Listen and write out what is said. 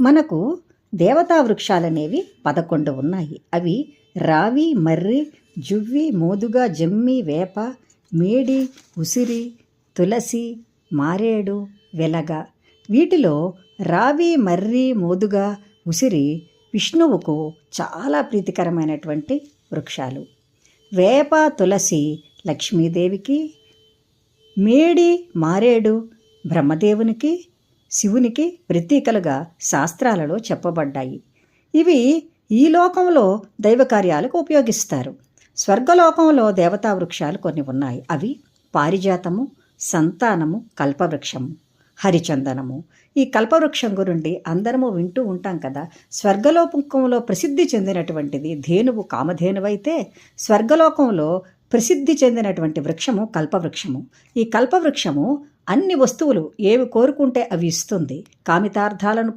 మనకు దేవతా వృక్షాలనేవి 11 ఉన్నాయి. అవి రావి, మర్రి, జువ్వి, మోదుగ, జమ్మి, వేప, మేడి, ఉసిరి, తులసి, మారేడు, వెలగ. వీటిలో రావి, మర్రి, మోదుగ, ఉసిరి విష్ణువుకు చాలా ప్రీతికరమైనటువంటి వృక్షాలు. వేప, తులసి లక్ష్మీదేవికి, మేడి, మారేడు బ్రహ్మదేవునికి, శివునికి ప్రతీకలుగా శాస్త్రాలలో చెప్పబడ్డాయి. ఇవి ఈ లోకంలో దైవ కార్యాలకు ఉపయోగిస్తారు. స్వర్గలోకంలో దేవతా వృక్షాలు కొన్ని ఉన్నాయి. అవి పారిజాతము, సంతానము, కల్పవృక్షము, హరిచందనము. ఈ కల్పవృక్షం గురించి అందరము వింటూ ఉంటాం కదా. స్వర్గలోకంలో ప్రసిద్ధి చెందినటువంటిది ధేనువు కామధేనువైతే, స్వర్గలోకంలో ప్రసిద్ధి చెందినటువంటి వృక్షము కల్పవృక్షము. ఈ కల్పవృక్షము అన్ని వస్తువులు ఏవి కోరుకుంటే అవి ఇస్తుంది. కామితార్థాలను